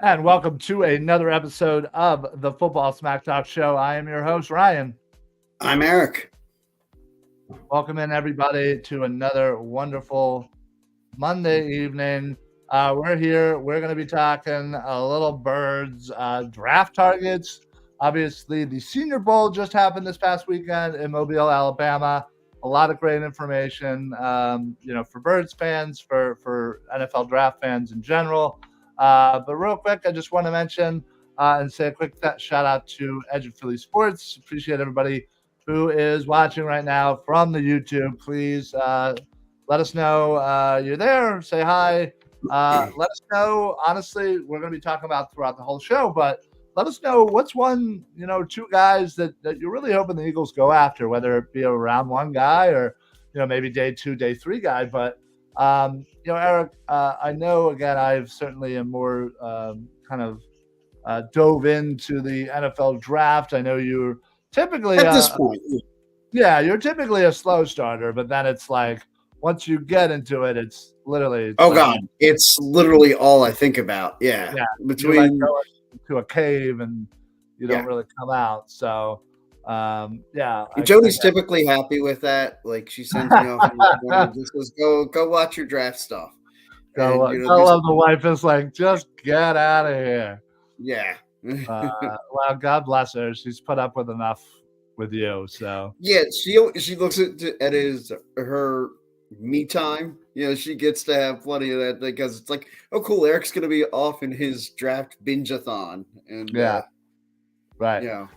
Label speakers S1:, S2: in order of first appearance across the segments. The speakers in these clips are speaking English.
S1: And welcome to another episode of the Football Smack Talk Show. I am your host, Ryan.
S2: I'm Eric.
S1: Welcome in, everybody, to another wonderful Monday evening. We're here. We're going to be talking a little birds, draft targets. Obviously, the Senior Bowl just happened this past weekend in Mobile, Alabama. A lot of great information, for birds fans, for NFL draft fans in general. But real quick, I just want to mention and say a quick shout out to Edge of Philly Sports. Appreciate everybody who is watching right now from the YouTube. Please let us know you're there. Say hi. Let us know. Honestly, we're going to be talking about throughout the whole show, but let us know what's one, two guys that you're really hoping the Eagles go after, whether it be a round one guy or, maybe day two, day three guy. But, Eric, I know, again, I've certainly am more kind of dove into the NFL draft. I know you're typically
S2: At this point,
S1: you're typically a slow starter, but then it's like once you get into it, it's literally
S2: it's literally all I think about. Yeah,
S1: between like going to a cave and you don't really come out. So
S2: Jody's typically happy with that. Like she sends me off and just goes, go watch your draft stuff.
S1: I love the wife is like, just get out of here.
S2: Yeah.
S1: Well, God bless her. She's put up with enough with you. So
S2: she looks at her me time. She gets to have plenty of that because it's like, oh, cool. Eric's gonna be off in his draft binge-a-thon, and
S1: right.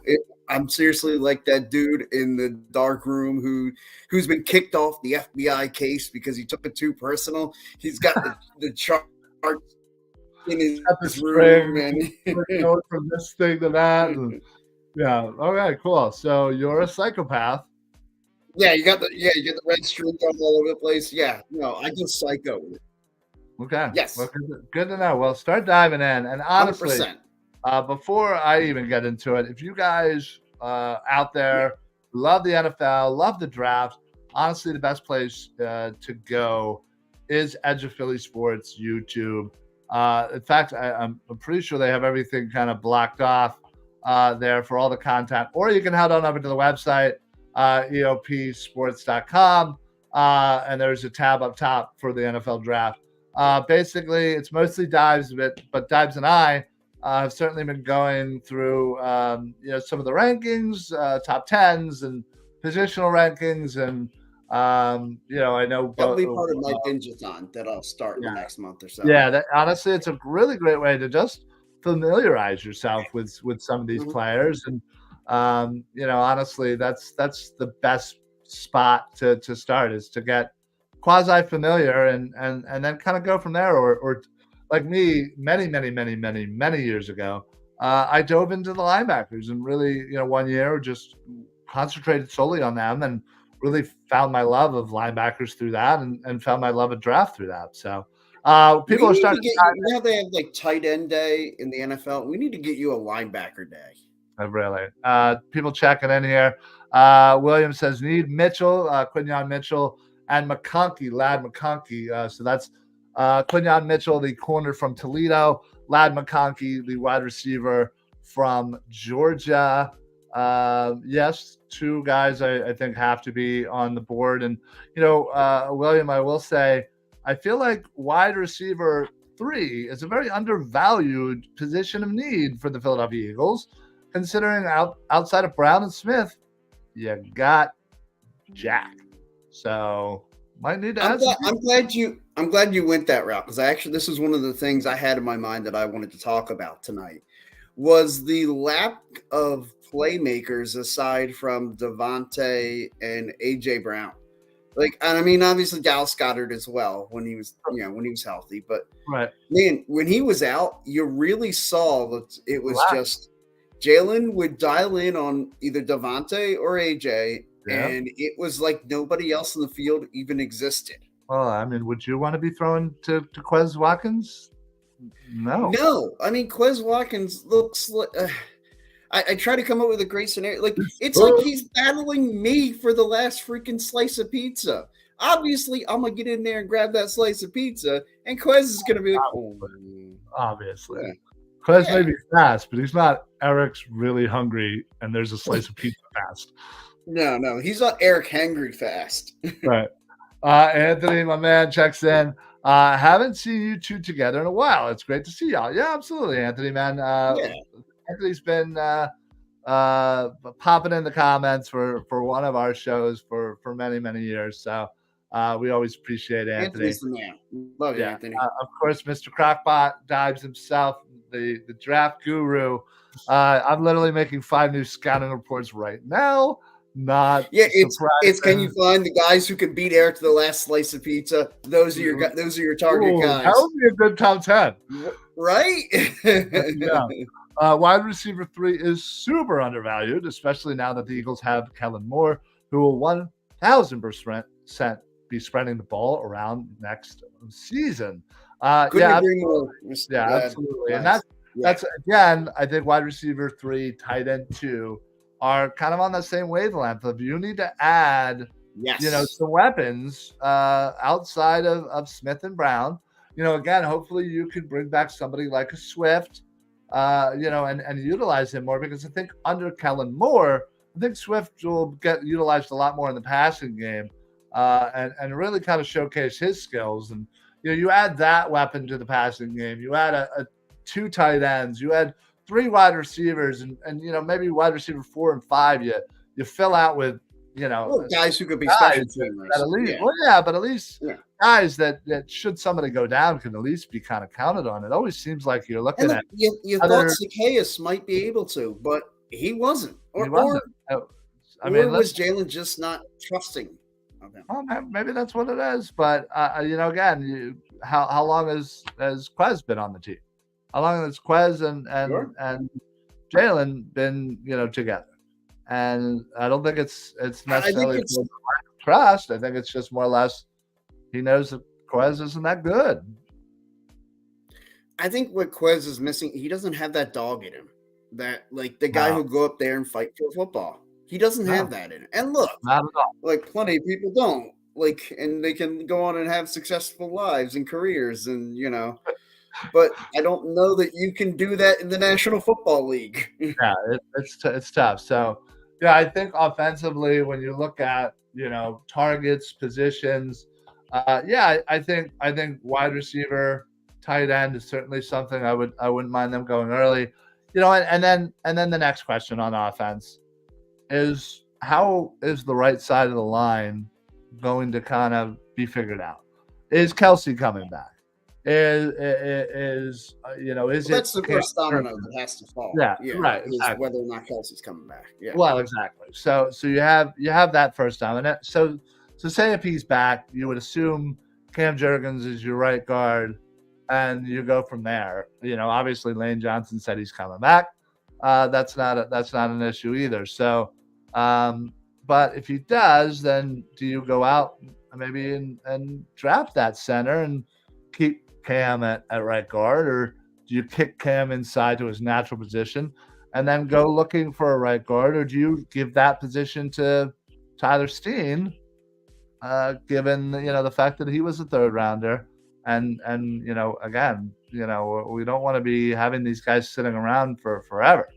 S2: I'm seriously like that dude in the dark room who's been kicked off the FBI case because he took it too personal. He's got the chart in his room and
S1: going from this thing to that. And, okay, cool. So you're a psychopath.
S2: Yeah, you get the red streak all over the place. Yeah, I go psycho with it.
S1: Okay.
S2: Yes.
S1: Well, good to know. Well, start diving in. And honestly, 100%. Before I even get into it, if you guys out there love the NFL, love the draft, honestly, the best place to go is Edge of Philly Sports YouTube. In fact, I'm pretty sure they have everything kind of blocked off there for all the content. Or you can head on over to the website, EOPsports.com, and there's a tab up top for the NFL draft. Basically, it's mostly Dives, but Dives and I have certainly been going through, some of the rankings, top 10s and positional rankings. And, I know
S2: that'll be part of my binge-a-thon that I'll start in the next month or so.
S1: Yeah, honestly, it's a really great way to just familiarize yourself with some of these players. And, honestly, that's the best spot to start, is to get quasi familiar and then kind of go from there. Or like me, many years ago, I dove into the linebackers and really, 1 year just concentrated solely on them and really found my love of linebackers through that and found my love of draft through that. So people are starting
S2: now they have like tight end day in the NFL. We need to get you a linebacker day.
S1: Really. People checking in here. William says need Mitchell, Quinyon Mitchell, and McConkey, Lad McConkey. So that's Quinyon Mitchell, the corner from Toledo, Lad McConkey, the wide receiver from Georgia. Yes, two guys I think have to be on the board. And, William, I will say, I feel like wide receiver 3 is a very undervalued position of need for the Philadelphia Eagles, considering outside of Brown and Smith, you got Jack. So might need to.
S2: I'm glad you went that route, because this is one of the things I had in my mind that I wanted to talk about tonight, was the lack of playmakers aside from Devontae and AJ Brown. Like, and I mean, obviously Dallas Goedert as well when he was healthy, but man, when he was out, you really saw that it was just Jalen would dial in on either Devontae or AJ, and it was like nobody else in the field even existed.
S1: Well, I mean, would you want to be thrown to Quez Watkins?
S2: No. I mean, Quez Watkins looks like. I try to come up with a great scenario. Like, it's like he's battling me for the last freaking slice of pizza. Obviously, I'm going to get in there and grab that slice of pizza, and Quez is going to be like,
S1: obviously. Quez may
S2: Yeah.
S1: be fast, but he's not Eric's really hungry and there's a slice of pizza fast.
S2: No, he's not Eric Hangry fast.
S1: Right. Anthony, my man, checks in. Haven't seen you two together in a while. It's great to see y'all. Yeah, absolutely, Anthony, man.
S2: Yeah.
S1: Anthony's been popping in the comments for one of our shows for many years. So we always appreciate Anthony.
S2: Anthony's the man. Love you, Anthony.
S1: Of course, Mr. Crockbot Dives himself, the draft guru. I'm literally making 5 new scouting reports right now. Not
S2: it's can you find the guys who can beat Eric to the last slice of pizza? Those are your target guys.
S1: That would be a good top 10,
S2: right?
S1: Yeah. Wide receiver 3 is super undervalued, especially now that the Eagles have Kellen Moore, who will 1,000% be spreading the ball around next season.
S2: Couldn't agree more.
S1: Yeah, absolutely. And that's again, I think wide receiver 3, tight end 2 are kind of on the same wavelength of you need to add, some weapons outside of Smith and Brown. Again, hopefully you can bring back somebody like a Swift, and utilize him more, because I think under Kellen Moore, I think Swift will get utilized a lot more in the passing game, and really kind of showcase his skills. And you add that weapon to the passing game. You add a 2 tight ends. You add 3 wide receivers, and maybe wide receiver 4 and 5. You fill out with
S2: guys who could be special teamers.
S1: But at least guys that should somebody go down can at least be kind of counted on. It always seems like you're looking at.
S2: You thought Zacchaeus might be able to, but he wasn't. Or was Jalen just not trusting of him?
S1: Well, maybe that's what it is. But again, how long has Quez been on the team? How long has Quez and Jalen been together? And I don't think it's necessarily trust. I think it's just more or less he knows that Quez isn't that good.
S2: I think what Quez is missing, he doesn't have that dog in him. That the guy who'll go up there and fight for football. He doesn't have that in him. And look,
S1: not at all.
S2: Plenty of people don't. And they can go on and have successful lives and careers, and but I don't know that you can do that in the National Football League.
S1: Yeah, it's tough. So, I think offensively, when you look at targets, positions, I think wide receiver, tight end is certainly something I wouldn't mind them going early. And then the next question on offense is, how is the right side of the line going to kind of be figured out? Is Kelce coming back? Is
S2: that's the first domino that has to fall.
S1: Yeah, right. Exactly.
S2: Whether or not Kelce's coming back. Yeah.
S1: Well, exactly. So you have that first domino. So say if he's back, you would assume Cam Jurgens is your right guard, and you go from there. Obviously Lane Johnson said he's coming back. That's not an issue either. So, but if he does, then do you go out maybe and draft that center and keep Cam at right guard, or do you kick Cam inside to his natural position and then go looking for a right guard, or do you give that position to Tyler Steen, given the fact that he was a 3rd rounder, and again, we don't want to be having these guys sitting around for forever.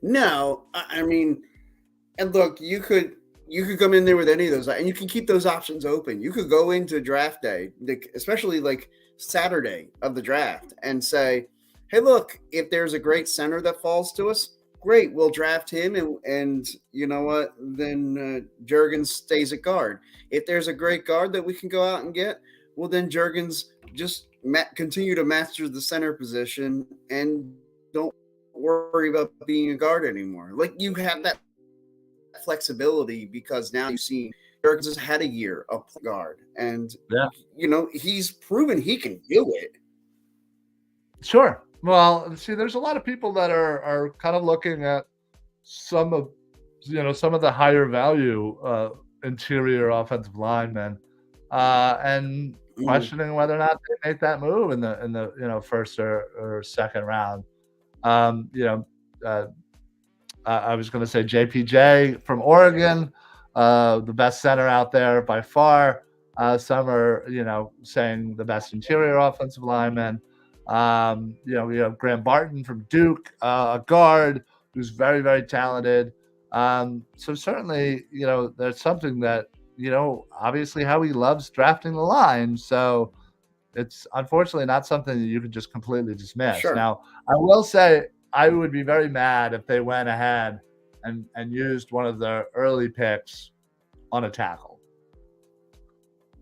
S2: No, I mean, and look, you could come in there with any of those, and you can keep those options open. You could go into draft day, especially Saturday of the draft, and say, hey, look, if there's a great center that falls to us, great, we'll draft him, and you know what, then Jurgens stays at guard. If there's a great guard that we can go out and get, well, then Jurgens just continue to master the center position and don't worry about being a guard anymore. You have that flexibility, because now you've seen Jurgens has had a year of guard, and he's proven he can do it.
S1: Sure. Well, see, there's a lot of people that are kind of looking at some of the higher value interior offensive linemen, and questioning whether or not they make that move in the first or second round. I was going to say JPJ from Oregon, the best center out there by far. Some are, saying the best interior offensive lineman. We have Graham Barton from Duke, a guard who's very, very talented. So certainly, there's something that, obviously how he loves drafting the line. So it's unfortunately not something that you can just completely dismiss.
S2: Sure.
S1: Now, I will say I would be very mad if they went ahead and used one of their early picks on a tackle.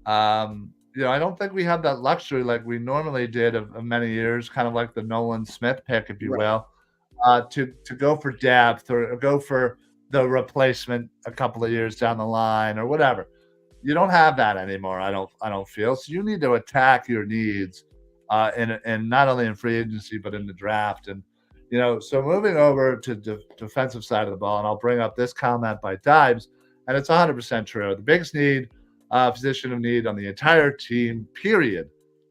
S1: I don't think we have that luxury like we normally did of many years, kind of like the Nolan Smith pick, if you
S2: Right.
S1: will, to go for depth or go for the replacement a couple of years down the line or whatever. You don't have that anymore. I don't feel so. You need to attack your needs, in not only in free agency but in the draft. And so moving over to the defensive side of the ball, and I'll bring up this comment by Dibes, and it's 100% true. The biggest need, position of need on the entire team, period,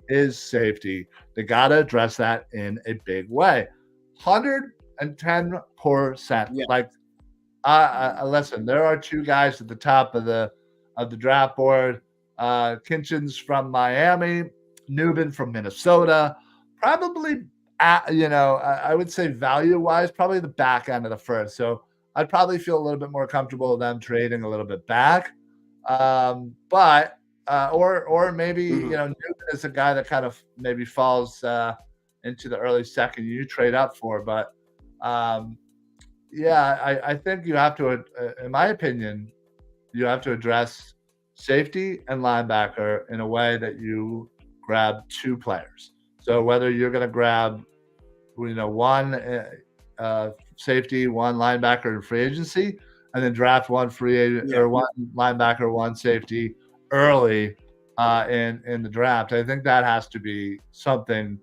S1: is safety. They got to address that in a big way. 110%.
S2: Yeah.
S1: Like, listen, there are two guys at the top of the draft board. Kinchins from Miami, Newman from Minnesota. Probably, I would say value-wise, probably the back end of the first. So I'd probably feel a little bit more comfortable with them trading a little bit back. But or maybe Newman is a guy that kind of maybe falls into the early second you trade up for. But I think you have to, in my opinion, you have to address safety and linebacker in a way that you grab two players. So whether you're going to grab, one safety, one linebacker in free agency, and then draft one free agent or one linebacker, one safety early in the draft. I think that has to be something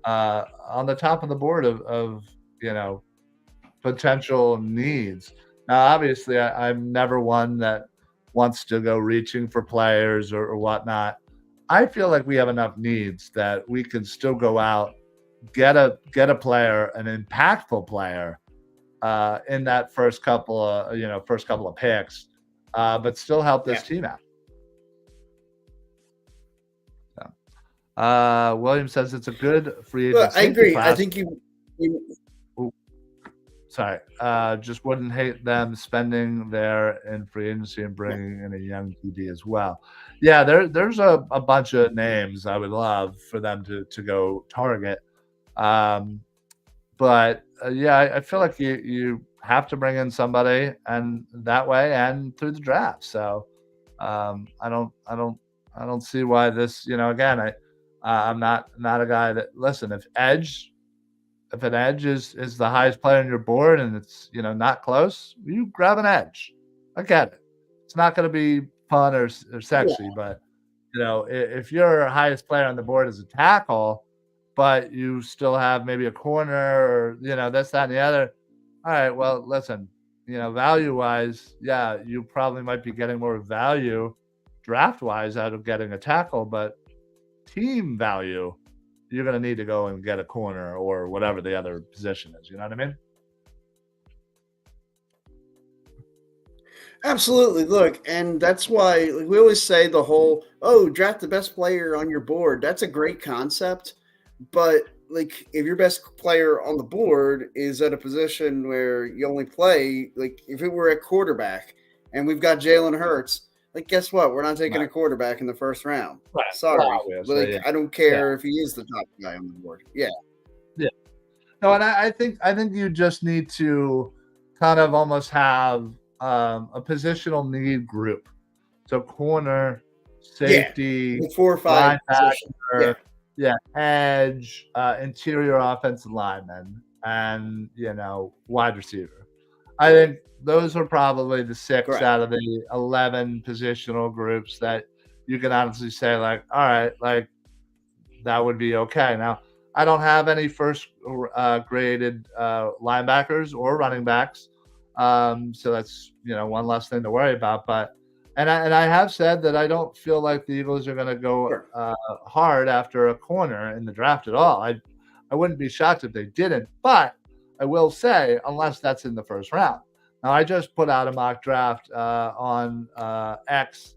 S1: on the top of the board of potential needs. Now, obviously, I'm never one that wants to go reaching for players or whatnot. I feel like we have enough needs that we can still go out, get a player, an impactful player, in that first couple of picks, but still help this team out. So, William says it's a good free agent.
S2: I agree. Class. I think you
S1: Sorry, just wouldn't hate them spending there in free agency and bringing in a young TD as well. Yeah, there's a bunch of names I would love for them to go target. But I feel like you have to bring in somebody, and that way and through the draft. So I don't see why this. Again, I'm not a guy that listen if an edge is the highest player on your board and it's not close, you grab an edge. I get it. It's not going to be fun or sexy, but if your highest player on the board is a tackle, but you still have maybe a corner or this, that, and the other. All right, well, listen, value wise, you probably might be getting more value draft wise out of getting a tackle, but team value, you're going to need to go and get a corner or whatever the other position is. You know what I mean?
S2: Absolutely. Look, and that's why we always say the whole, draft the best player on your board. That's a great concept. But like if your best player on the board is at a position where you only play, like if it were at quarterback and we've got Jalen Hurts, like guess what? We're not taking a quarterback in the first round.
S1: Right.
S2: Sorry. I don't care if he is the top guy on the board. Yeah.
S1: Yeah. No, and I think you just need to kind of almost have a positional need group. So corner, safety,
S2: 4 or 5
S1: linebacker, edge, interior offensive lineman, and wide receiver. I think those are probably the 6 out of the 11 positional groups that you can honestly say, like, all right, like that would be okay. Now, I don't have any first graded linebackers or running backs, so that's one less thing to worry about. But and I have said that I don't feel like the Eagles are going to go hard after a corner in the draft at all. I wouldn't be shocked if they didn't, but I will say unless that's in the first round. Now I just put out a mock draft on X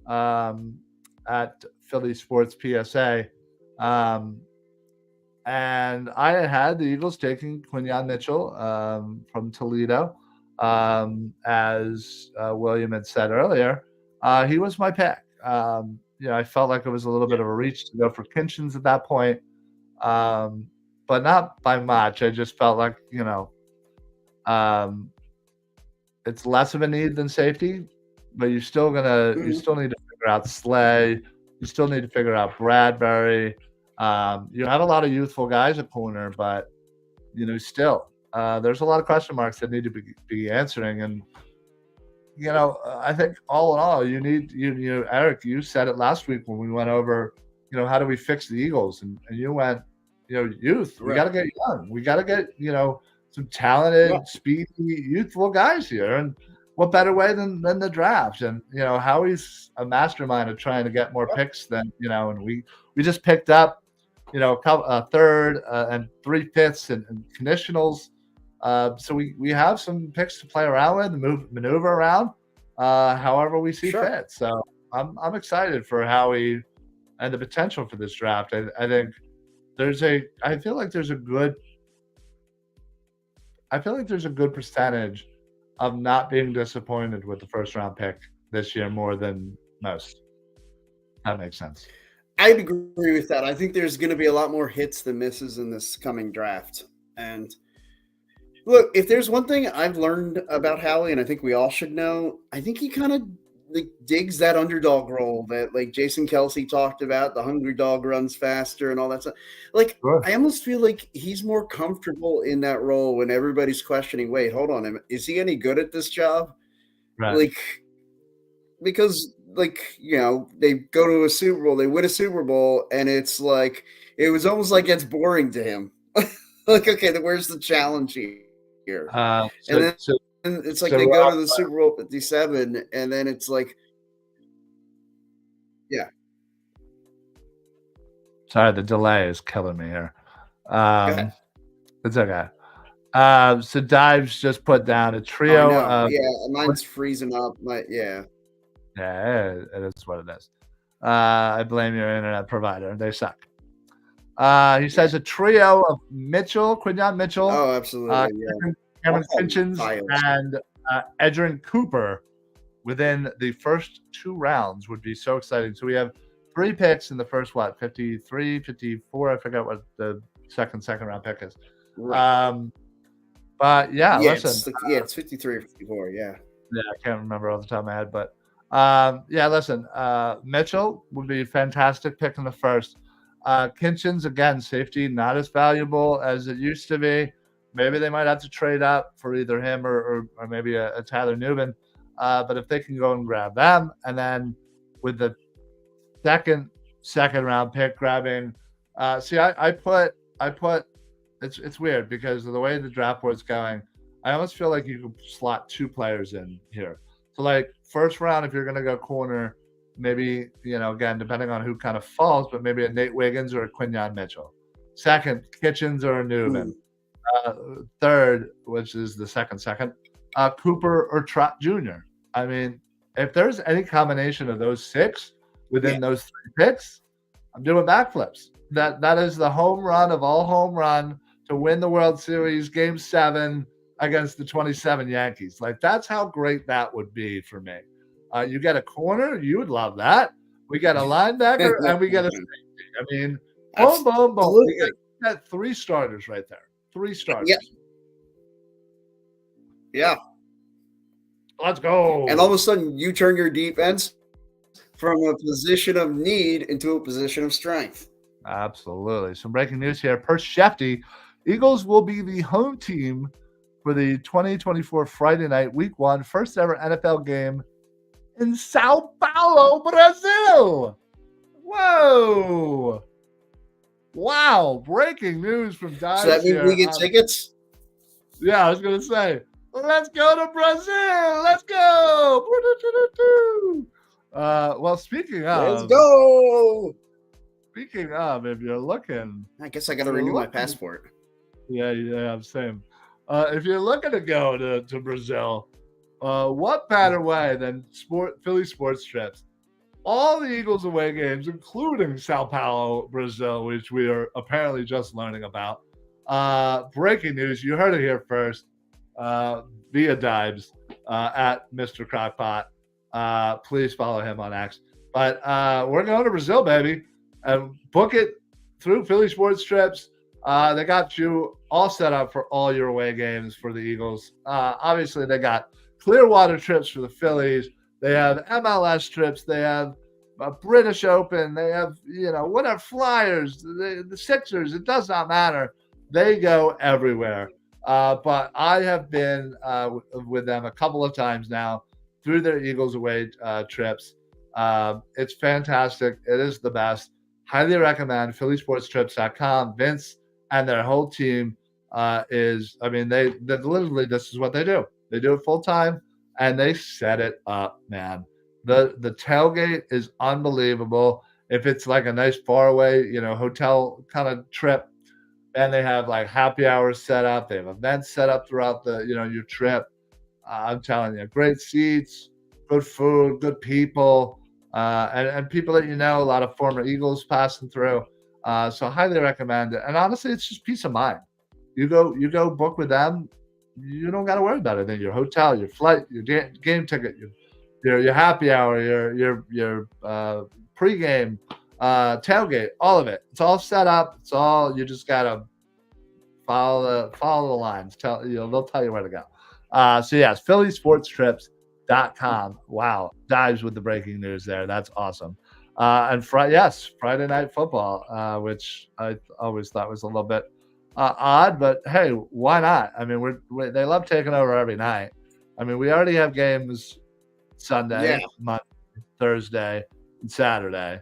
S1: at Philly Sports PSA. and I had the Eagles taking Quinyon Mitchell from Toledo. As William had said earlier, he was my pick. I felt like it was a little bit of a reach to go for Kinchins at that point, um, but not by much. I just felt like, um, it's less of a need than safety, but you still need to figure out Slay. You still need to figure out Bradbury. You have a lot of youthful guys at corner, but still, there's a lot of question marks that need to be answering. And I think all in all, Eric, you said it last week when we went over, how do we fix the Eagles? And you went, youth. We got to get young. We got to get some talented, speedy, youthful guys here. And what better way than the draft? And Howie's a mastermind of trying to get more picks than and we just picked up a third and 3/5 and conditionals. So we have some picks to play around with and maneuver around however we see fit. So I'm excited for Howie and the potential for this draft. I think I feel like there's a good percentage of not being disappointed with the first round pick this year more than most. That makes sense.
S2: I'd agree with that. I think there's going to be a lot more hits than misses in this coming draft. And look, if there's one thing I've learned about Howie, and I think we all should know, I think he kind of digs that underdog role that Jason Kelsey talked about. The hungry dog runs faster and all that stuff. I almost feel like he's more comfortable in that role when everybody's questioning, wait, hold on, is he any good at this job?
S1: Right.
S2: Because they go to a Super Bowl, they win a Super Bowl, and it's like it was almost like it's boring to him. Okay, then where's the challenge here? It's like they go to the Super Bowl 57, and then it's like, yeah.
S1: Sorry, the delay is killing me here. It's okay. So Dives just put down a trio.
S2: Mine's freezing up.
S1: Yeah, it is what it is. I blame your internet provider. They suck. He says a trio of Quinyon Mitchell.
S2: Oh, absolutely.
S1: Cameron Kinchins and Edgerrin Cooper within the first 2 rounds would be so exciting. So we have 3 picks in the first, 53, 54. I forget what the second round pick is.
S2: Right.
S1: But listen.
S2: It's 53 or 54. Yeah.
S1: Yeah, I can't remember off the top of my head. But listen, Mitchell would be a fantastic pick in the first. Kinchins, again, safety, not as valuable as it used to be. Maybe they might have to trade up for either him or maybe a Tyler Nubin. But if they can go and grab them, and then with the second round pick grabbing, I put it's weird because of the way the draft board's going. I almost feel like you could slot 2 players in here. So first round, if you're going to go corner, maybe again depending on who kind of falls, but maybe a Nate Wiggins or a Quinyon Mitchell. Second, Kitchens or a Newman. Third, which is the second, Cooper or Trot Jr. I mean, if there's any combination of those 6 within those 3 picks, I'm doing backflips. That is the home run of all home run to win the World Series Game 7 against the 27 Yankees. That's how great that would be for me. You get a corner, you would love that. We get a linebacker and we get a safety. I mean, boom, boom, boom. We got 3 starters right there. 3 starters.
S2: Yeah.
S1: Let's go.
S2: And all of a sudden, you turn your defense from a position of need into a position of strength.
S1: Absolutely. Some breaking news here. Per Shefty, Eagles will be the home team for the 2024 Friday night Week 1 first ever NFL game in Sao Paulo, Brazil. Whoa. Wow. Breaking news from Dives.
S2: So that means we get tickets?
S1: Yeah, I was going to say, let's go to Brazil. Let's go. Well, speaking of.
S2: Let's go.
S1: Speaking of, if you're looking.
S2: I guess I got to renew my passport.
S1: Yeah, same. If you're looking to go to Brazil, what better way than Philly Sports Trips all the Eagles away games, including Sao Paulo, Brazil, which we are apparently just learning about. Breaking news, you heard it here first, via Dibes at Mr. Crockpot. Please follow him on X. But we're going to Brazil, baby, and book it through Philly Sports Trips. They got you all set up for all your away games for the Eagles. Obviously, they got Clearwater trips for the Phillies. They have MLS trips. They have a British Open. They have, whatever, Flyers, the Sixers. It does not matter. They go everywhere. But I have been with them a couple of times now through their Eagles away trips. It's fantastic. It is the best. Highly recommend phillysportstrips.com. Vince and their whole team they literally, this is what they do. They do it full time and they set it up, man. The tailgate is unbelievable. If it's like a nice faraway, hotel kind of trip, and they have like happy hours set up. They have events set up throughout the, your trip. I'm telling you, great seats, good food, good people, and people that a lot of former Eagles passing through. So highly recommend it. And honestly, it's just peace of mind. You go book with them. You don't got to worry about it. Then your hotel, your flight, your game ticket, your happy hour, your pregame, tailgate, all of it. It's all set up. It's all, you just gotta follow the lines. They'll tell you where to go. So yes, phillysportstrips.com. Wow, dives with the breaking news there. That's awesome. And Friday night football, which I always thought was a little bit odd, but hey, why not? I mean, they love taking over every night. I mean, we already have games Sunday, Monday, Thursday, and Saturday.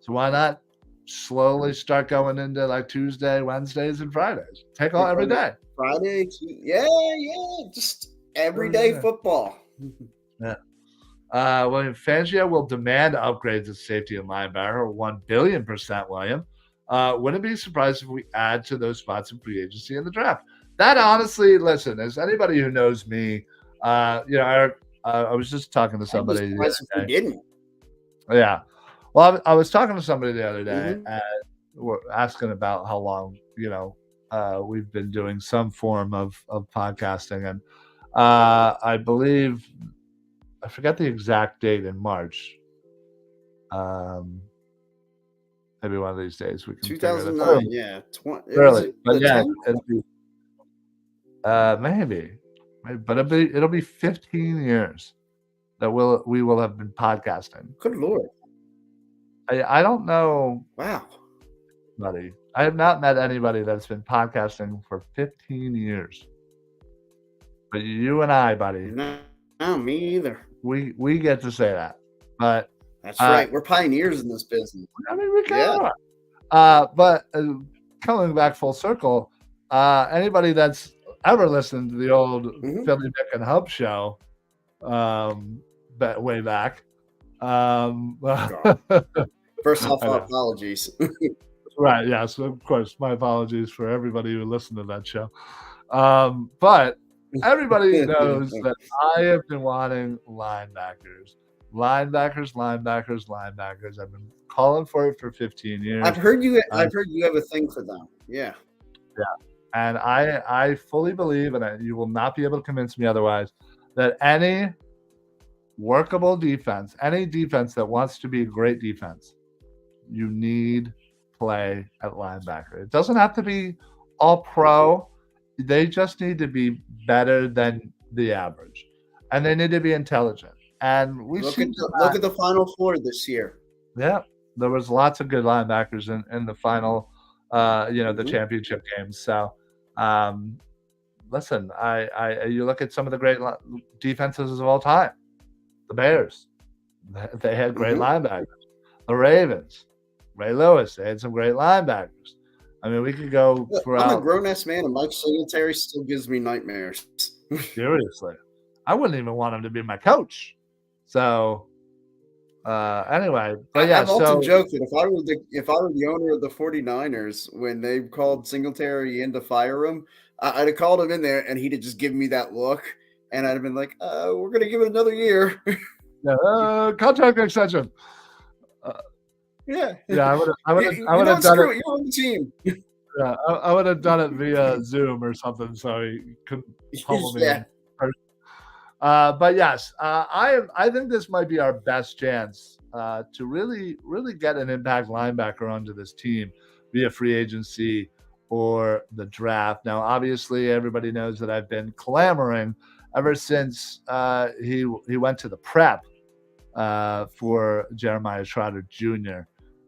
S1: So why not slowly start going into like Tuesday, Wednesdays, and Fridays? Take all every day.
S2: Friday, just everyday football.
S1: Yeah. William Fangio will demand upgrades at safety and linebacker, 1 billion%, William. Wouldn't be surprised if we add to those spots in free agency in the draft. That honestly, listen, as anybody who knows me, Eric, I was just talking to somebody.
S2: We didn't.
S1: Yeah. Well, I was talking to somebody the other day and we're asking about how long, we've been doing some form of podcasting. And I believe, I forget the exact date in March. Maybe one of these days we can
S2: 2009, yeah.
S1: Early. But yeah, it'll be, maybe. But it'll be 15 years that we will have been podcasting.
S2: Good Lord.
S1: I don't know.
S2: Wow.
S1: Buddy. I have not met anybody that's been podcasting for 15 years. But you and I, buddy.
S2: No, me either.
S1: We get to say that. But
S2: that's right. We're pioneers in this business.
S1: I mean, we kind of are. But coming back full circle, anybody that's ever listened to the old Philly Nick and Hub show, way back.
S2: First off, apologies.
S1: Right, yes, of course. My apologies for everybody who listened to that show. But everybody knows that I have been wanting linebackers. I've been calling for it for 15 years.
S2: I've heard you have a thing for them. Yeah.
S1: Yeah. And I fully believe, and you will not be able to convince me otherwise, that any workable defense, any defense that wants to be a great defense, you need play at linebacker. It doesn't have to be all pro. They just need to be better than the average. And they need to be intelligent. And we
S2: look at the Final Four this year.
S1: Yeah. There was lots of good linebackers in the final the championship games. So listen, you look at some of the great defenses of all time. The Bears, they had great linebackers. The Ravens, Ray Lewis, they had some great linebackers. I mean, we could go throughout.
S2: I'm a grown-ass man, and Mike Singletary still gives me nightmares.
S1: Seriously. I wouldn't even want him to be my coach. So, anyway. But yeah,
S2: I've often joked that if I were the owner of the 49ers, when they called Singletary in to fire him, I'd have called him in there, and he'd have just given me that look, and I'd have been like, we're going to give it another year.
S1: Contract extension.
S2: Yeah.
S1: Yeah, I would
S2: You know
S1: have
S2: what?
S1: done it.
S2: Screw it. You're on the team.
S1: Yeah, I would have done it via Zoom or something, so he couldn't pummel me
S2: Yeah.
S1: in person. But yes, I think this might be our best chance to really get an impact linebacker onto this team via free agency or the draft. Now, obviously, everybody knows that I've been clamoring ever since he went to the prep for Jeremiah Trotter Jr.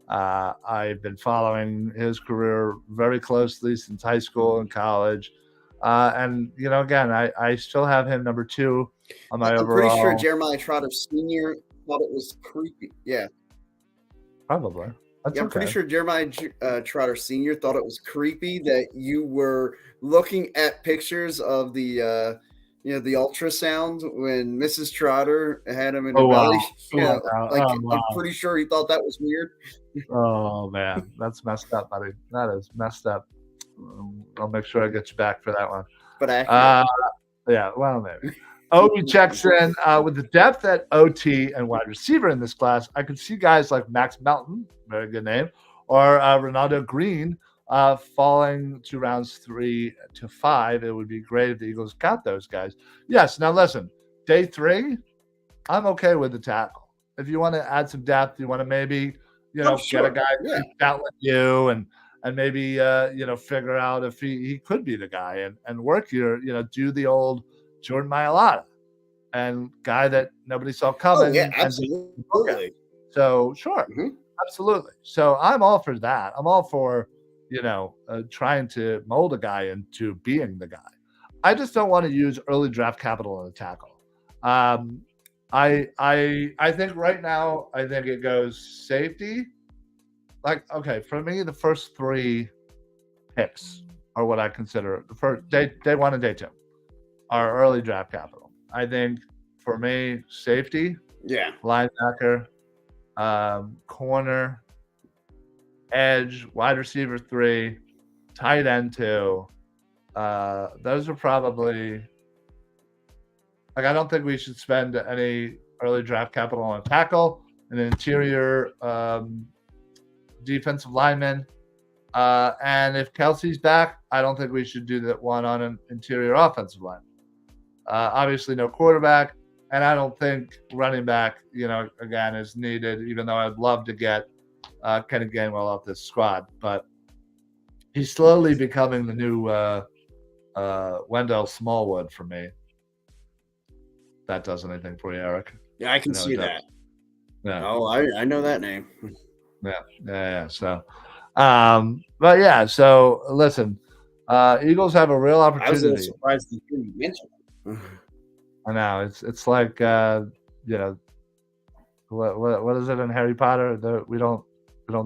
S1: I've been following his career very closely since high school and college. And, again, I still have him number 2 on my
S2: I'm pretty sure
S1: overall.
S2: Jeremiah Trotter Sr. thought it was creepy. Yeah.
S1: Probably. That's
S2: Yeah, I'm pretty
S1: okay.
S2: sure Jeremiah Trotter Sr. thought it was creepy that you were looking at pictures of the ultrasound when Mrs. Trotter had him in her
S1: Oh, wow.
S2: belly.
S1: Oh, wow.
S2: Like
S1: Oh,
S2: I'm
S1: wow.
S2: pretty sure he thought that was weird.
S1: Oh, man. That's messed up, buddy. That is messed up. I'll make sure I get you back for that one.
S2: But accurate.
S1: Uh, yeah, well, maybe. Obi checks in with the depth at OT and wide receiver in this class. I could see guys like Max Melton, very good name, or Ronaldo Green falling to rounds 3 to 5. It would be great if the Eagles got those guys. Yes. Now listen, day 3, I'm okay with the tackle. If you want to add some depth, you want to maybe get a
S2: Sure.
S1: guy
S2: Yeah.
S1: out with you and maybe figure out if he could be the guy and work here. Do the old Jordan Mailata and guy that nobody saw coming.
S2: Oh yeah,
S1: and
S2: absolutely.
S1: So sure,
S2: Mhm.
S1: absolutely. So I'm all for that. I'm all for trying to mold a guy into being the guy. I just don't want to use early draft capital on a tackle. I think right now I think it goes safety. Like, okay, for me, the first 3 picks are what I consider the first day 1 and day 2 are early draft capital. I think for me, safety,
S2: Yeah.
S1: linebacker, corner, edge, wide receiver 3, tight end 2. Those are probably I don't think we should spend any early draft capital on a tackle, an interior defensive lineman. And if Kelsey's back, I don't think we should do that one on an interior offensive line. Obviously, no quarterback, and I don't think running back, again, is needed. Even though I'd love to get Kenny Gainwell off this squad, but he's slowly becoming the new Wendell Smallwood for me. That does anything for you, Eric?
S2: Yeah, I can see that.
S1: Yeah.
S2: Oh, I know that name.
S1: Yeah. So, but yeah. So listen, Eagles have a real opportunity.
S2: I was a little surprised that you mentioned it.
S1: I know it's like what is it in Harry Potter? We don't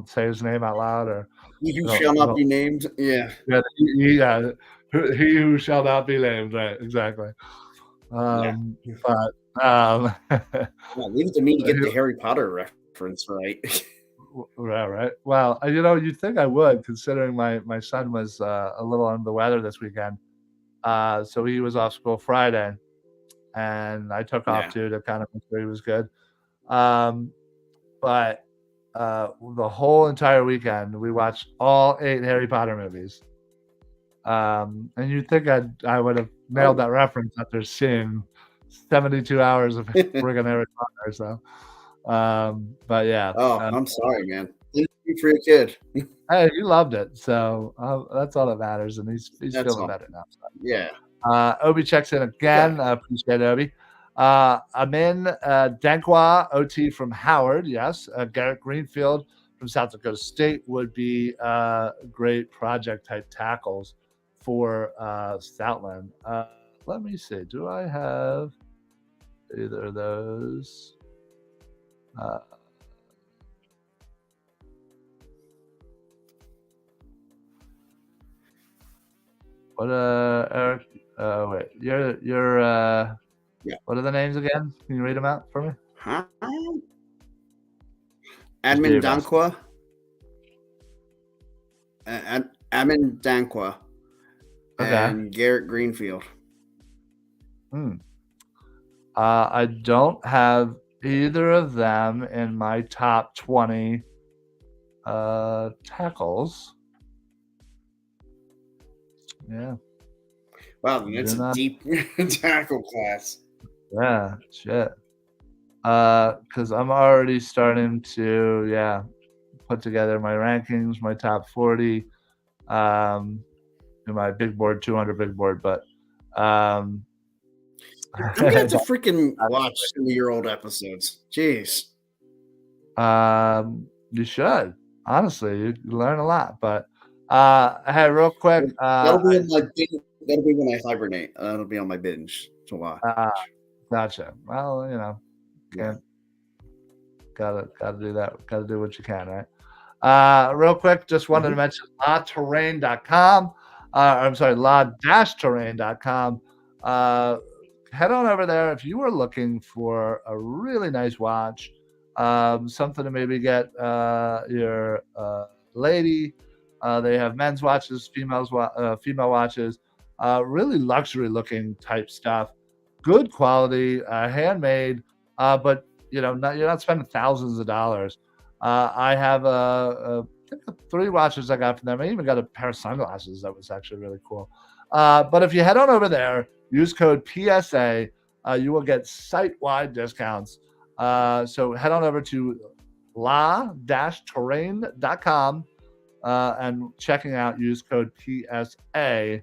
S1: say his name out loud, or
S2: he who shall not be named. Yeah.
S1: Yeah. He who shall not be named. Right. Exactly.
S2: Yeah.
S1: But
S2: leave it to me to get the Harry Potter reference right.
S1: Right. Well, you'd think I would, considering my son was a little under the weather this weekend. So he was off school Friday, and I took off too to kind of make sure he was good. But the whole entire weekend, we watched all 8 Harry Potter movies. And you'd think I would have nailed that reference after seeing 72 hours of friggin' Harry Potter. So, but yeah.
S2: Oh, I'm sorry, man. Thank you for your kid.
S1: Hey, you loved it, so that's all that matters, and he's feeling better now. So.
S2: Yeah.
S1: Obi checks in again. Appreciate it, Obi. Amin Dankwa, OT from Howard. Yes. Garrett Greenfield from South Dakota State would be great project type tackles for Stoutland. Let me see. Do I have either of those? What Eric? Wait, you're
S2: yeah.
S1: What are the names again? Can you read them out for me?
S2: Huh? Amin Dankwa. Amin Dankwa.
S1: Okay.
S2: And Garrett Greenfield.
S1: I don't have either of them in my top 20 tackles. Yeah.
S2: Wow, that's a deep tackle class.
S1: Yeah, shit. Because I'm already starting to, put together my rankings, my top 40, in my big board, 200 big board. But
S2: I'm gonna have to freaking watch some of your old episodes. Jeez.
S1: You should. Honestly, you learn a lot. But hey, real quick,
S2: That'll be on my that'll be when I hibernate. That'll be on my binge to watch.
S1: Gotcha. Well, can't gotta do that. Gotta do what you can, right? Real quick, just wanted to mention laterrain.com. I'm sorry, la-terrain.com. Head on over there if you are looking for a really nice watch, something to maybe get your lady. They have men's watches, female watches, really luxury looking type stuff, good quality, handmade, but you're not spending thousands of dollars. I have three watches I got from them. I even got a pair of sunglasses that was actually really cool. But if you head on over there, use code PSA, you will get site-wide discounts. So head on over to la-terrain.com and checking out, use code PSA.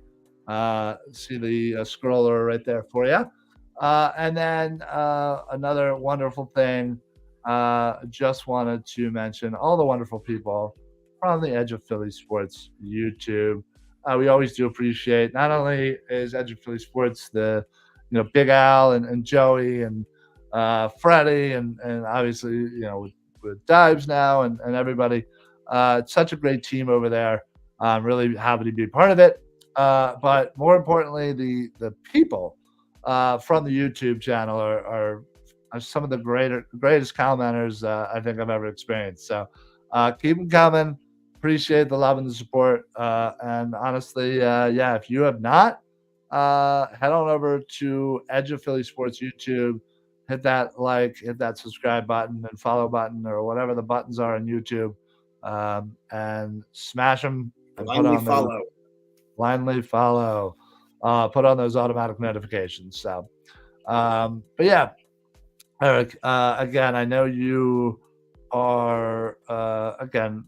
S1: See the scroller right there for you. And then another wonderful thing, just wanted to mention all the wonderful people from the Edge of Philly Sports YouTube. We always do appreciate, not only is Edge of Philly Sports the Big Al and Joey and Freddie and obviously with Dives now and everybody. It's such a great team over there. I'm really happy to be part of it. But more importantly, the people from the YouTube channel are some of the greatest commenters I think I've ever experienced. So keep them coming. Appreciate the love and the support. And honestly, if you have not, head on over to Edge of Philly Sports YouTube. Hit that like, hit that subscribe button and follow button or whatever the buttons are on YouTube, and smash them. And blindly follow. Put on those automatic notifications. So, but yeah, Eric. Again, I know you are again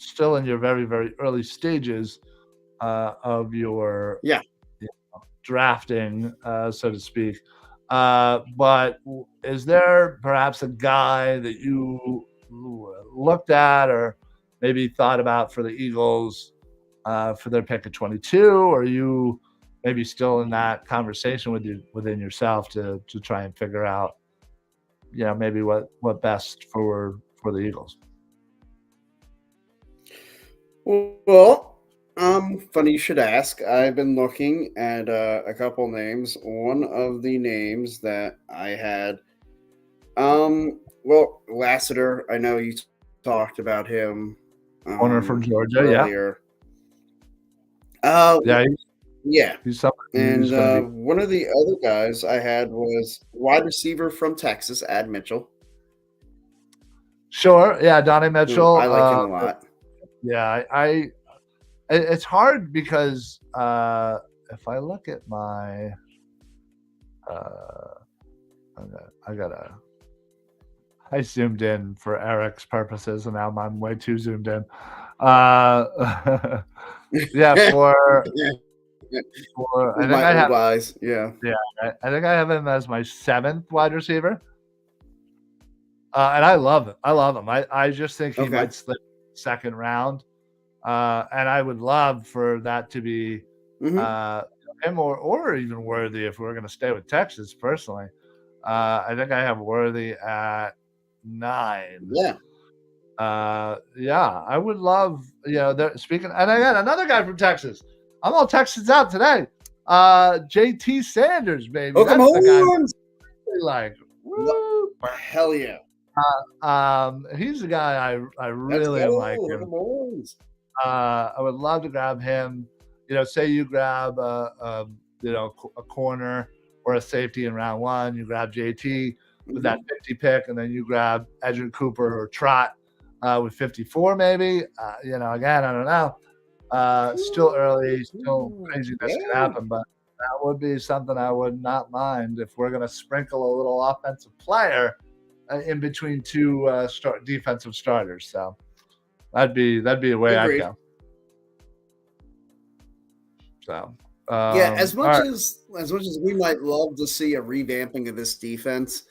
S1: still in your very, very early stages of your drafting, so to speak. But is there perhaps a guy that you looked at or maybe thought about for the Eagles for their pick at 22? Or are you maybe still in that conversation within yourself to try and figure out, maybe what best for the Eagles?
S2: Well, funny you should ask. I've been looking at a couple names. One of the names that I had, Lassiter. I know you talked about him.
S1: Corner from Georgia,
S2: earlier. He's one of the other guys I had was wide receiver from Texas, Ad Mitchell.
S1: Sure, Donnie Mitchell.
S2: I like him a lot.
S1: Yeah, it's hard because if I look at my, I zoomed in for Eric's purposes, and now I'm way too zoomed in. For I think I have
S2: eyes.
S1: I think I have him as my 7th wide receiver, and I love him. I just think he might slip second round, and I would love for that to be him or even Worthy if we're going to stay with Texas. Personally, I think I have Worthy at 9. I would love speaking. And again, another guy from Texas. I'm all Texans out today. JT Sanders, baby.
S2: Oh, come on!
S1: Like,
S2: woo. Hell yeah!
S1: He's the guy I really like him. I would love to grab him. Say you grab a corner or a safety in round 1. You grab JT with that 50 pick, and then you grab Edgerrin Cooper or Trot with 54 maybe. Again, I don't know. Still early, still craziness could happen, but that would be something I would not mind if we're going to sprinkle a little offensive player in between two defensive starters. So that'd be a way I'd go. So
S2: as much as we might love to see a revamping of this defense,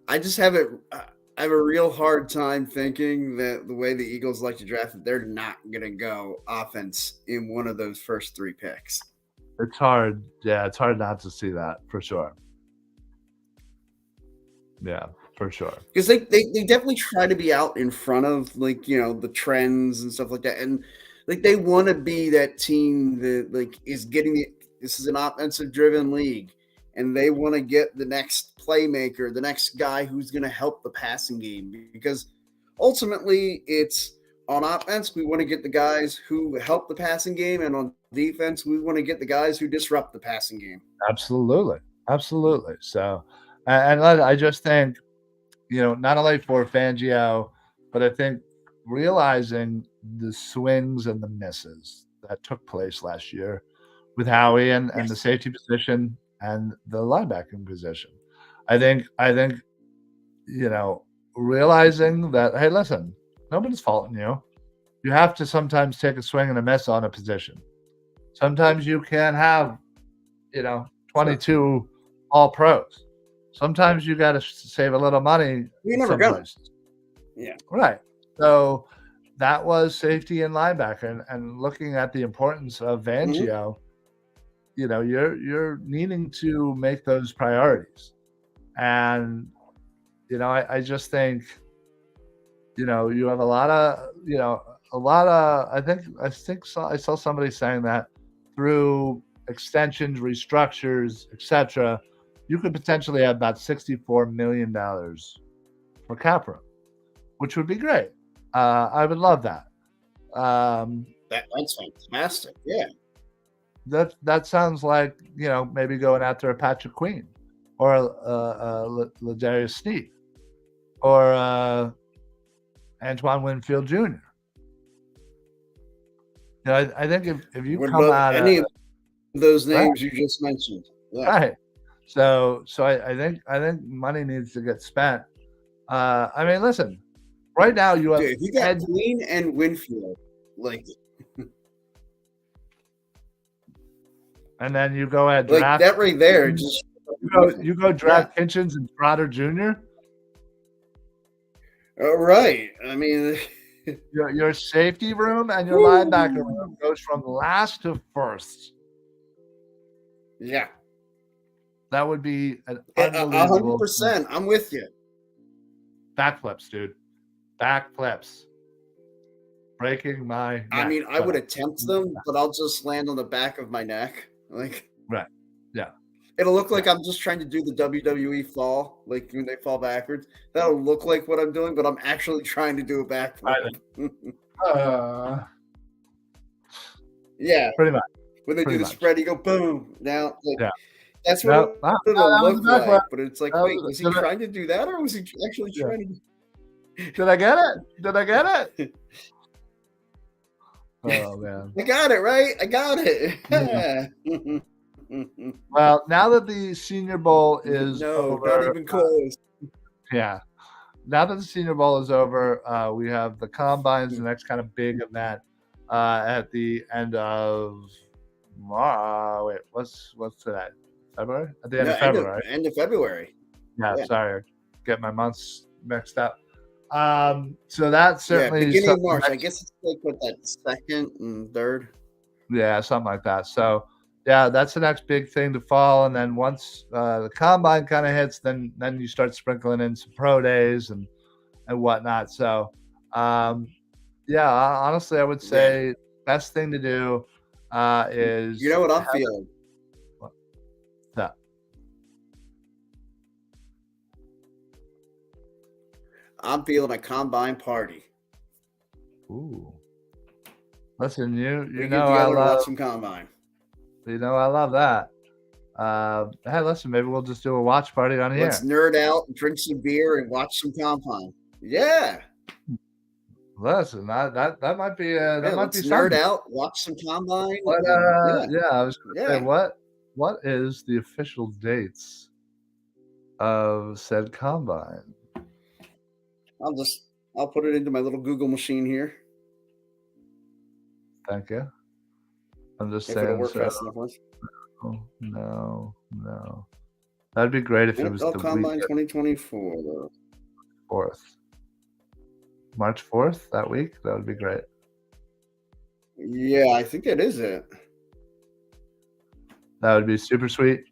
S2: I just have a real hard time thinking that the way the Eagles like to draft it, they're not going to go offense in one of those first 3 picks.
S1: It's hard. Yeah, it's hard not to see that for sure. Yeah, for sure.
S2: Because they definitely try to be out in front of the trends and stuff like that, and they want to be that team that is getting it. This is an offensive driven league, and they want to get the next playmaker, the next guy who's going to help the passing game. Because ultimately, it's on offense, we want to get the guys who help the passing game, and on defense, we want to get the guys who disrupt the passing game.
S1: Absolutely. So, and I just think, not only for Fangio, but I think realizing the swings and the misses that took place last year with Howie and the safety position and the linebacking position. I think, realizing that, hey, listen, nobody's faulting you. You have to sometimes take a swing and a miss on a position. Sometimes you can have, 22 all pros. Sometimes you got to save a little money.
S2: You never go.
S1: Yeah. Right. So that was safety and linebacker. And looking at the importance of Fangio, you're needing to make those priorities. And, I just think, you have a lot of, I saw somebody saying that through extensions, restructures, etc., you could potentially have about $64 million for cap room, which would be great. I would love that.
S2: That's fantastic. Yeah.
S1: That sounds like, maybe going after a Patrick Queen or a L'Jarius Sneed or Antoine Winfield Jr. I think if you come out
S2: any of those names you just mentioned,
S1: right? So I think money needs to get spent. Listen, right now you have
S2: you got Queen and Winfield,
S1: and then you go ahead
S2: draft that right there. Just
S1: you go draft Kitchens and Trotter Jr.
S2: Right.
S1: Your safety room and your linebacker room goes from last to first.
S2: Yeah.
S1: That would be an unbelievable
S2: 100%. I'm with you.
S1: Backflips, dude. Backflips. Breaking my neck.
S2: I would attempt them, but I'll just land on the back of my neck.
S1: Right. Yeah.
S2: It'll look like I'm just trying to do the WWE fall, like when they fall backwards. That'll look like what I'm doing, but I'm actually trying to do a backflip. Yeah.
S1: Pretty much.
S2: When they do the spread, you go boom. Now,
S1: yeah.
S2: That's what it'll look like. But it's like, wait, was he trying to do that, or was he actually trying to?
S1: Did I get it? Oh man!
S2: I got it right. I got it.
S1: Yeah. Well, now that the Senior Bowl is over,
S2: not even close.
S1: Yeah. Now that the Senior Bowl is over, we have the Combines, the next kind of big event at the end of what's today? February? At the end of February.
S2: End of February.
S1: Yeah, sorry. Get my months mixed up. So that's certainly
S2: beginning of March. I guess it's like that second and third.
S1: Yeah, something like that. So yeah, that's the next big thing to fall. And then once the Combine kind of hits, then you start sprinkling in some pro days and whatnot. So honestly, I would say best thing to do is
S2: what I'm feeling.
S1: That.
S2: I'm feeling a Combine party.
S1: Ooh. Listen, you
S2: know
S1: I love
S2: some Combine.
S1: I love that. Hey, listen, maybe we'll just do a watch party on here.
S2: Let's nerd out, drink some beer, and watch some Combine. Yeah.
S1: Listen, that might be that might
S2: Let's
S1: be
S2: nerd
S1: something.
S2: out, watch some Combine.
S1: But
S2: yeah,
S1: I was gonna say, what is the official dates of said Combine?
S2: I'll put it into my little Google machine here.
S1: Thank you. I'm just
S2: if
S1: saying.
S2: It'll work fast enough.
S1: No. That'd be great if it was the
S2: Combine 2024.
S1: 4th. March 4th, that week? That would be great.
S2: Yeah, I think that is it.
S1: That would be super sweet.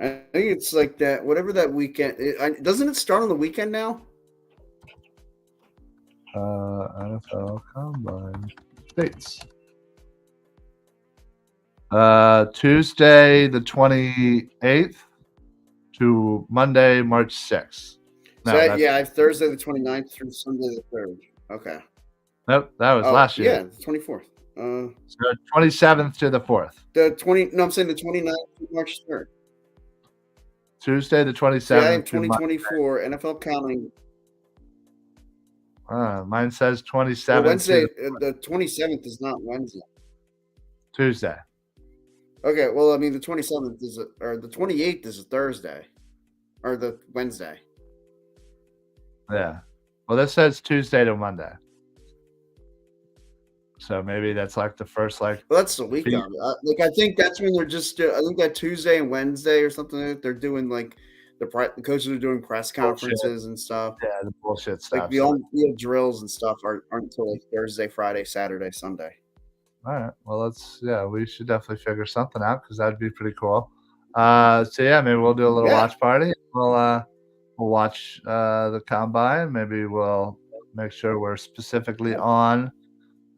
S2: I think it's like that, whatever that weekend. Doesn't it start on the weekend now?
S1: NFL Combine dates. Tuesday the 28th to Monday, March 6th.
S2: No, I have Thursday the 29th through Sunday the 3rd. Okay.
S1: Nope, that was last year.
S2: Yeah, the 24th.
S1: So 27th to the 4th.
S2: I'm saying the 29th to March 3rd.
S1: Tuesday the 27th.
S2: Yeah, I have 2024 NFL Combine.
S1: Mine says 27th.
S2: Wednesday, the 27th is not Wednesday.
S1: Tuesday.
S2: Okay, well, I mean, the 27th or the 28th is a Thursday, or the Wednesday.
S1: Yeah. Well, this says Tuesday to Monday. So maybe that's like the first,
S2: Well, that's the week of it. I think that's when they're just. I think that Tuesday and Wednesday or something. They're doing like the coaches are doing press conferences and stuff.
S1: Yeah, the bullshit stuff.
S2: Like the on-field drills and stuff aren't until like Thursday, Friday, Saturday, Sunday.
S1: All right. Well, we should definitely figure something out because that'd be pretty cool. So yeah, maybe we'll do a little watch party. We'll watch the Combine. Maybe we'll make sure we're specifically on.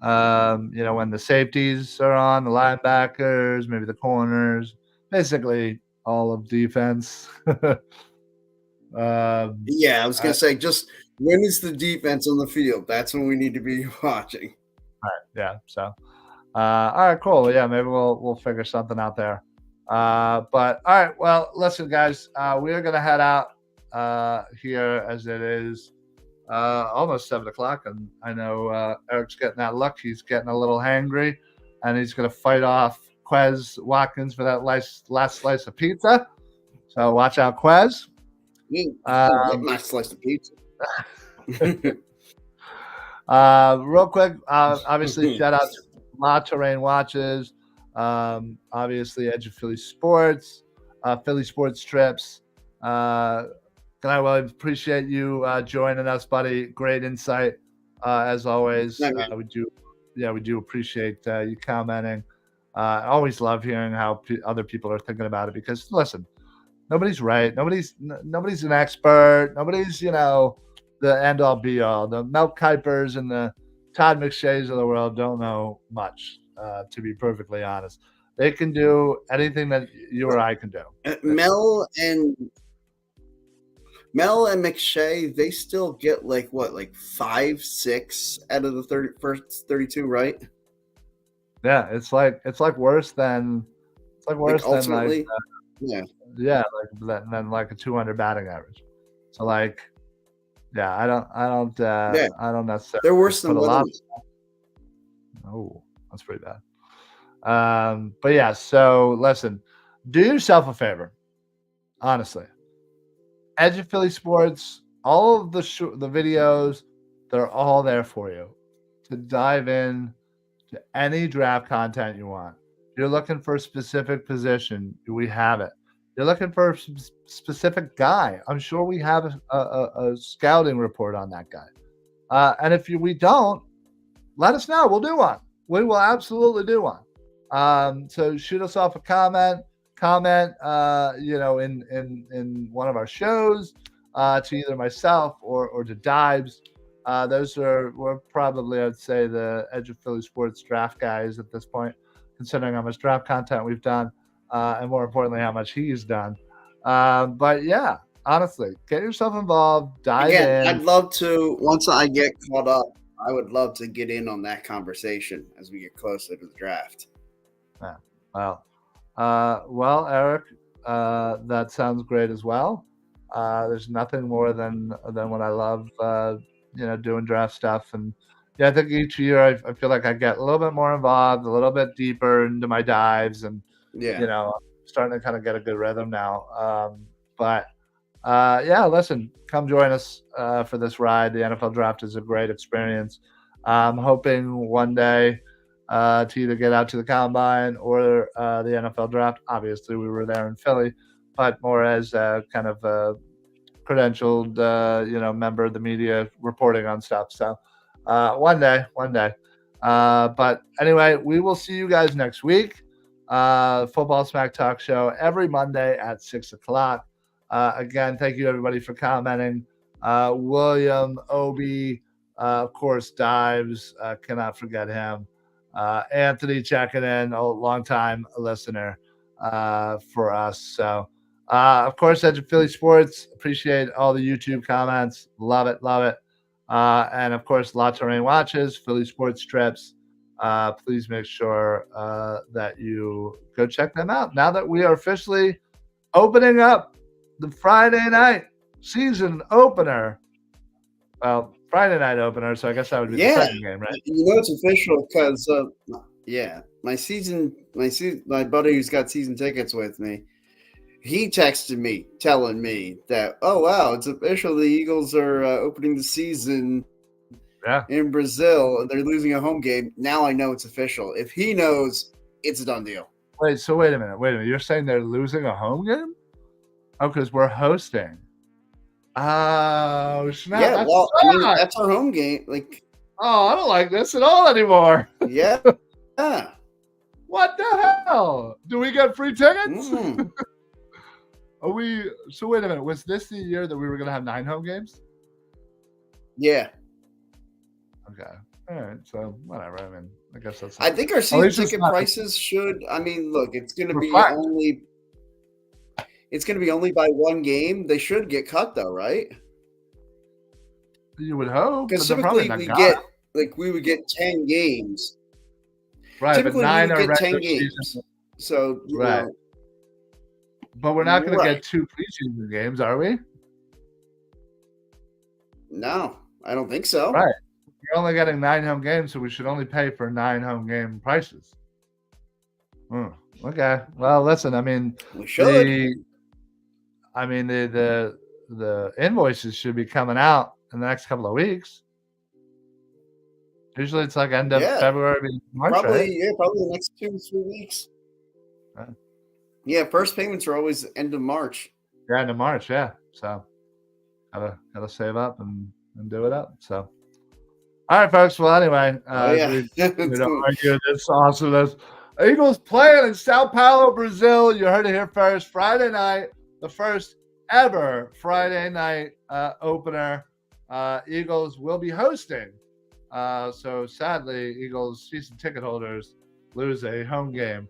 S1: When the safeties are on, the linebackers, maybe the corners, basically all of defense.
S2: I was gonna say, just when is the defense on the field? That's when we need to be watching.
S1: All right. Yeah. So. All right, cool. Yeah, maybe we'll figure something out there. But all right, well, listen, guys, we are gonna head out here as it is almost 7:00, and I know Eric's getting that look. He's getting a little hangry, and he's gonna fight off Quez Watkins for that last slice of pizza. So watch out, Quez.
S2: My slice of pizza.
S1: Real quick, obviously, shout out to La Terrain Watches, obviously Edge of Philly Sports, Philly Sports Trips. I appreciate you joining us, buddy. Great insight as always. We do appreciate you commenting. I always love hearing how other people are thinking about it because listen, nobody's right. Nobody's an expert. Nobody's the end all be all. The Mel Kipers and the Todd McShays of the world don't know much, to be perfectly honest. They can do anything that you or I can do.
S2: Mel and McShay, they still get like 5, 6 out of the first 32, right?
S1: Yeah, it's like worse than
S2: ultimately,
S1: than like a 200 batting average. So like. Yeah, I don't necessarily.
S2: They're worse than Little.
S1: Oh, that's pretty bad. But yeah, so listen, do yourself a favor, honestly. Edge of Philly Sports, all of the videos, they're all there for you to dive in to any draft content you want. If you're looking for a specific position, we have it. You're looking for a specific guy. I'm sure we have a scouting report on that guy. And if we don't, let us know. We'll do one. We will absolutely do one. So shoot us off a comment, in one of our shows to either myself or to Dibes. We're probably, I'd say, the Edge of Philly Sports draft guys at this point, considering how much draft content we've done. And more importantly, how much he's done. But yeah, honestly, get yourself involved. Dive in.
S2: I'd love to, once I get caught up, I would love to get in on that conversation as we get closer to the draft.
S1: Yeah. Well, Well, Eric, that sounds great as well. There's nothing more than what I love, doing draft stuff. And yeah, I think each year I feel like I get a little bit more involved, a little bit deeper into my dives, and
S2: Yeah.
S1: I'm starting to kind of get a good rhythm now. But yeah, listen, come join us for this ride. The NFL draft is a great experience. I'm hoping one day to either get out to the combine or the NFL draft. Obviously, we were there in Philly, but more as kind of a credentialed, member of the media reporting on stuff. So one day, one day. But anyway, we will see you guys next week. Football Smack Talk Show every Monday at 6 o'clock. Again, thank you everybody for commenting. William, Obi, of course, Dives, cannot forget him. Anthony checking in, a long time listener for us. So, of course, Edge of Philly Sports, appreciate all the YouTube comments. Love it, love it. And of course, La Terrain Watches, Philly Sports Trips. Please make sure that you go check them out. Now that we are officially opening up the Friday night season opener. Well, Friday night opener, so I guess that would be the second game, right?
S2: It's official because my buddy who's got season tickets with me, he texted me telling me that, oh wow, it's official. The Eagles are opening the season in Brazil. They're losing a home game. Now I know it's official. If he knows, it's a done deal.
S1: Wait a minute. You're saying they're losing a home game? Oh, because we're hosting. Oh, snap.
S2: Yeah, that's our home game.
S1: Oh, I don't like this at all anymore.
S2: Yeah.
S1: What the hell? Do we get free tickets? So wait a minute. Was this the year that we were going to have 9 home games?
S2: Yeah.
S1: Okay. All right. So whatever. I mean, I guess that's.
S2: I think our season ticket prices should. I mean, look, it's going to be only. It's going to be only by one game. They should get cut though, right?
S1: You would hope.
S2: Because typically we would get 10 games.
S1: Right,
S2: typically
S1: but 9
S2: we would
S1: are
S2: get 10 games.
S1: Season.
S2: So
S1: right. But we're not going to get 2 preseason games, are we?
S2: No, I don't think so.
S1: Right. We're only getting 9 home games, so we should only pay for 9 home game prices. Okay. Well, listen. I mean,
S2: we should.
S1: The invoices should be coming out in the next couple of weeks. Usually, it's like end of February, March.
S2: Probably,
S1: right?
S2: Probably the next 2 to 3 weeks.
S1: Right.
S2: Yeah, first payments are always end of March.
S1: Yeah, end of March. Yeah, so gotta save up and do it up. So, all right, folks. Well, anyway, we don't argue this awesomeness. Eagles playing in Sao Paulo, Brazil. You heard it here first. Friday night, the first ever Friday night opener. Eagles will be hosting. So sadly, Eagles season ticket holders lose a home game.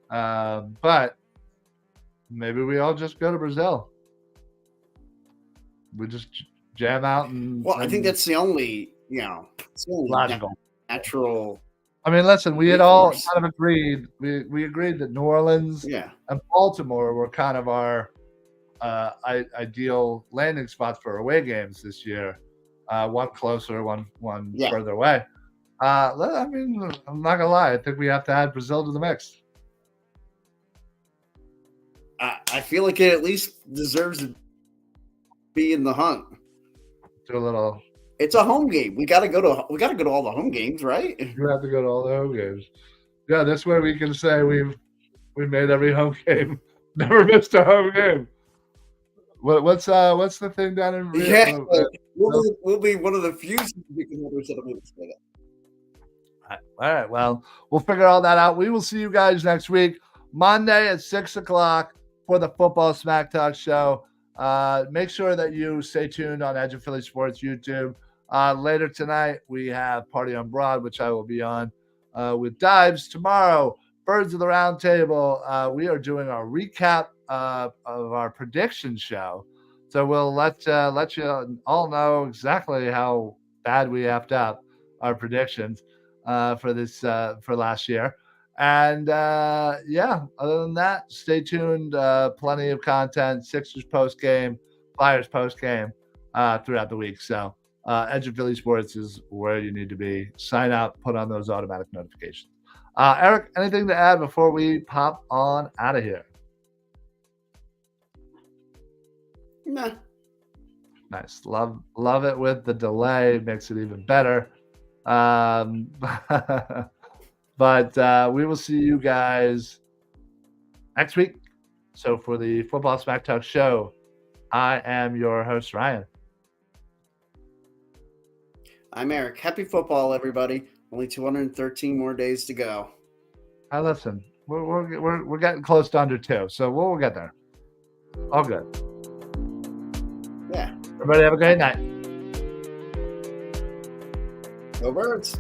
S1: But maybe we all just go to Brazil. We just jam out and.
S2: Well, I think that's the only,
S1: logical,
S2: natural.
S1: I mean, listen, we had all kind of agreed. We agreed that New Orleans and Baltimore were kind of our ideal landing spots for away games this year. One closer, one further away. I mean, I'm not gonna lie. I think we have to add Brazil to the mix.
S2: I feel like it at least deserves to be in the hunt.
S1: Do a little.
S2: It's a home game. We gotta go to all the home games, right?
S1: You have to go to all the home games. Yeah, this way we can say we made every home game. Never missed a home game. What's the thing down in Rio?
S2: Yeah, we'll be one of the few ticket holders that'll be able to say that.
S1: All right. Well, we'll figure all that out. We will see you guys next week, Monday at 6 o'clock for the Football Smack Talk show. Make sure that you stay tuned on Edge of Philly Sports YouTube. Later tonight, we have Party on Broad, which I will be on with Dives. Tomorrow, Birds of the Round Table. We are doing our recap of our prediction show. So we'll let you all know exactly how bad we effed up our predictions for last year. And yeah, other than that, stay tuned. Plenty of content, Sixers post game, Flyers post game throughout the week. So Edge of Philly Sports is where you need to be. Sign up, put on those automatic notifications. Eric, anything to add before we pop on out of here?
S2: Nah.
S1: Nice. Love it with the delay. Makes it even better. But we will see you guys next week. So for the Football Smack Talk show, I am your host, Ryan.
S2: I'm Eric. Happy football, everybody. Only 213 more days to go.
S1: Listen, we're getting close to under 2, so we'll get there. All good.
S2: Yeah.
S1: Everybody have a great night.
S2: Go Birds.